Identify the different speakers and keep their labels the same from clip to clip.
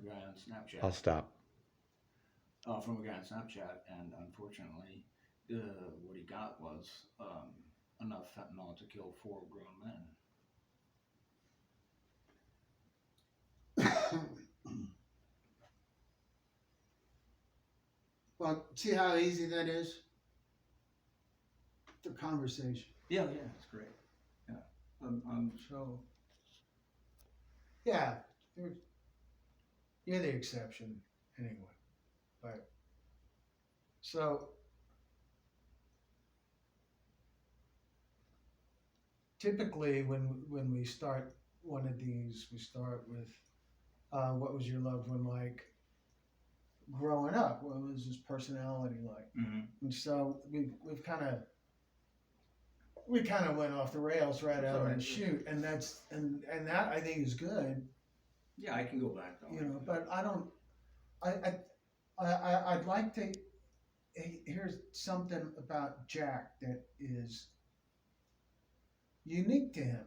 Speaker 1: a guy on
Speaker 2: I'll
Speaker 1: Snapchat.
Speaker 2: stop.
Speaker 1: From a guy on Snapchat, and unfortunately, what he got was enough fentanyl to kill four grown men.
Speaker 3: Well, see how easy that is? The conversation.
Speaker 1: Yeah, yeah, it's great. Yeah,
Speaker 3: So, yeah, you're, you're the exception anyway. But so typically, when we start one of these, we start with what was your loved one like growing up? What was his personality like?
Speaker 1: hmm
Speaker 3: And so we kind of went off the rails right
Speaker 1: It's
Speaker 3: out
Speaker 1: all
Speaker 3: of
Speaker 1: right.
Speaker 3: the chute, and that I think is good,
Speaker 1: Yeah, I can go back though.
Speaker 3: But I don't. I'd like to here's something about Jack that is unique to him.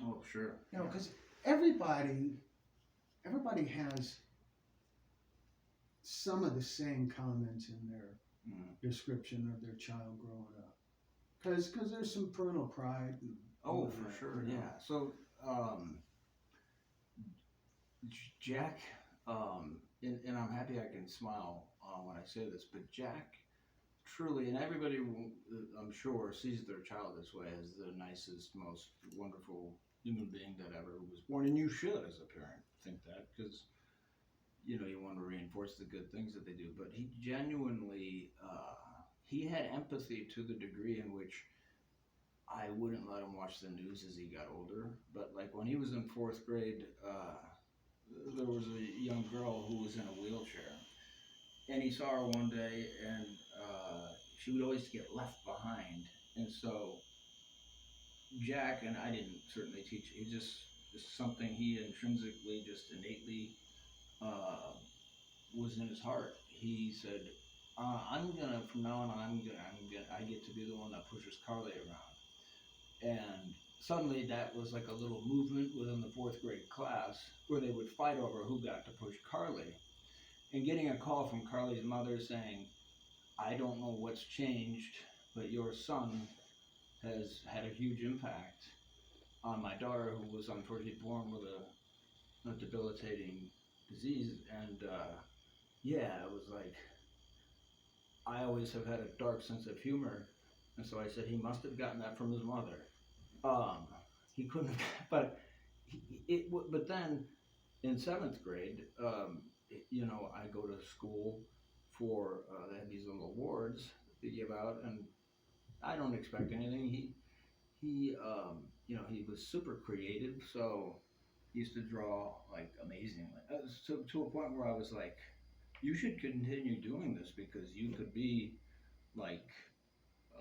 Speaker 1: Oh, sure.
Speaker 3: Because everybody has some of the same comments in their
Speaker 1: Mhm.
Speaker 3: description of their child growing up. Because there's some parental pride. And
Speaker 1: Oh,
Speaker 3: all
Speaker 1: for
Speaker 3: that,
Speaker 1: sure. Yeah. So, Jack, and I'm happy I can smile when I say this, but Jack truly, and everybody, I'm sure, sees their child this way as the nicest, most wonderful human being that ever was born. And you should, as a parent, think that because, you want to reinforce the good things that they do. But he genuinely, he had empathy to the degree in which I wouldn't let him watch the news as he got older. But like when he was in fourth grade, there was a young girl who was in a wheelchair, and he saw her one day, and she would always get left behind. And so Jack, and I didn't certainly teach. He just something he intrinsically, just innately, uh, was in his heart. He said, "I'm gonna from now on. I get to be the one that pushes Carly around." And suddenly that was like a little movement within the fourth grade class where they would fight over who got to push Carly. And getting a call from Carly's mother saying, I don't know what's changed, but your son has had a huge impact on my daughter, who was unfortunately born with a debilitating disease. And yeah, it was like, I always have had a dark sense of humor. And so I said, he must have gotten that from his mother. Um, he couldn't, but but then in seventh grade, I go to school for they have these little awards that they give out, and I don't expect anything. He was super creative, so he used to draw like amazingly, to a point where I was like, you should continue doing this because you could be like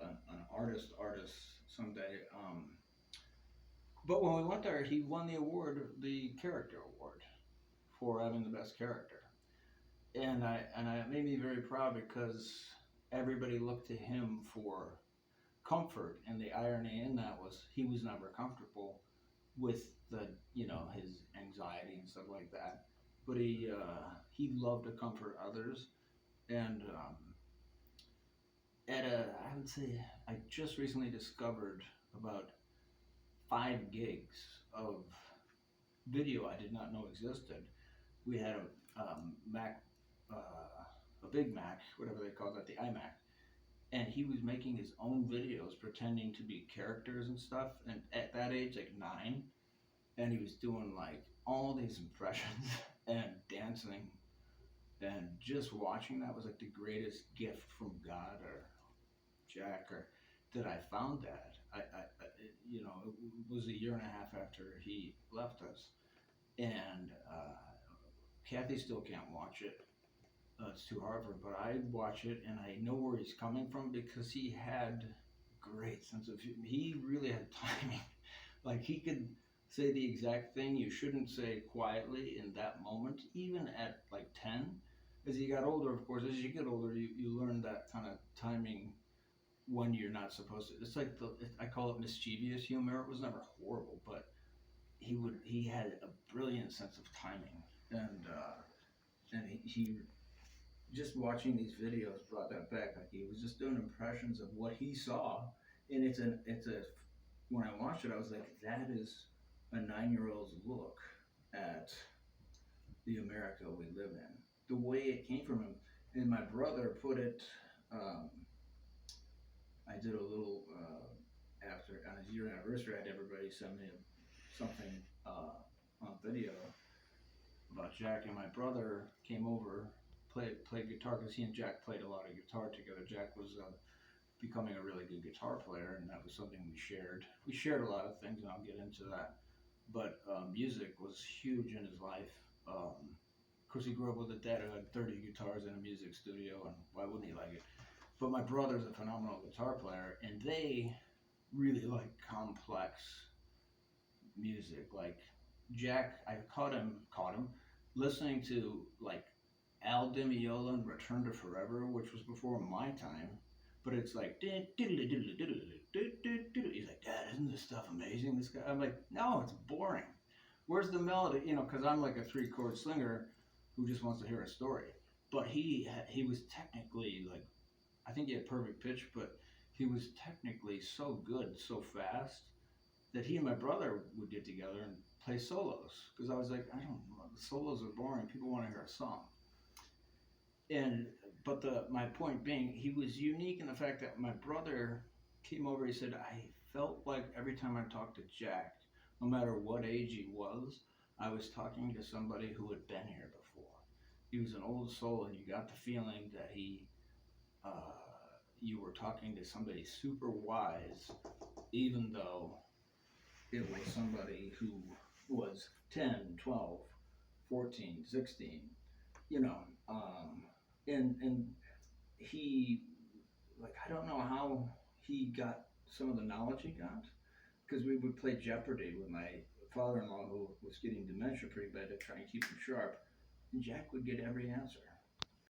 Speaker 1: an artist someday. But when we went there, he won the award, the character award, for having the best character, and it made me very proud because everybody looked to him for comfort, and the irony in that was he was never comfortable with his anxiety and stuff like that, but he loved to comfort others, and I would say I just recently discovered about 5 gigs of video I did not know existed. We had a Mac, a Big Mac, whatever they call it, the iMac, and he was making his own videos pretending to be characters and stuff. And at that age, like 9, and he was doing like all these impressions and dancing, and just watching that was like the greatest gift from God or Jack or that I found that. It was a year and a half after he left us, and Kathy still can't watch it. It's too hard for him, but I watch it and I know where he's coming from because he had great sense of humor. He really had timing. Like he could say the exact thing you shouldn't say quietly in that moment, even at like 10. As he got older, of course, as you get older, you learn that kind of timing when you're not supposed to. It's like I call it mischievous humor. It was never horrible, but he had a brilliant sense of timing, and and he just watching these videos brought that back. Like he was just doing impressions of what he saw, and it's a when I watched it, I was like, that is a 9-year-old's look at the America we live in. The way it came from him, and my brother put it. Um, I did a little after on his year anniversary. I had everybody send me something on video about Jack, and my brother came over, played guitar because he and Jack played a lot of guitar together. Jack was becoming a really good guitar player, and that was something we shared. We shared a lot of things, and I'll get into that. But music was huge in his life. Of course, he grew up with a dad who had 30 guitars in a music studio, and why wouldn't he like it? But my brother's a phenomenal guitar player, and they really like complex music. Like Jack, I caught him listening to like Al Di Meola and Return to Forever, which was before my time. But it's like he's like, Dad, isn't this stuff amazing? This guy, I'm like, no, it's boring. Where's the melody? You know, because I'm like a 3-chord slinger who just wants to hear a story. But he was technically like, I think he had perfect pitch, but he was technically so good, so fast that he and my brother would get together and play solos. Because I was like, I don't know, the solos are boring. People want to hear a song. And but my point being, he was unique in the fact that my brother came over. He said, I felt like every time I talked to Jack, no matter what age he was, I was talking to somebody who had been here before. He was an old soul, and you got the feeling that you were talking to somebody super wise, even though it was somebody who was 10, 12, 14, 16, you know, and he, like, I don't know how he got some of the knowledge he got, because we would play Jeopardy with my father-in-law who was getting dementia pretty bad to try and keep him sharp, and Jack would get every answer.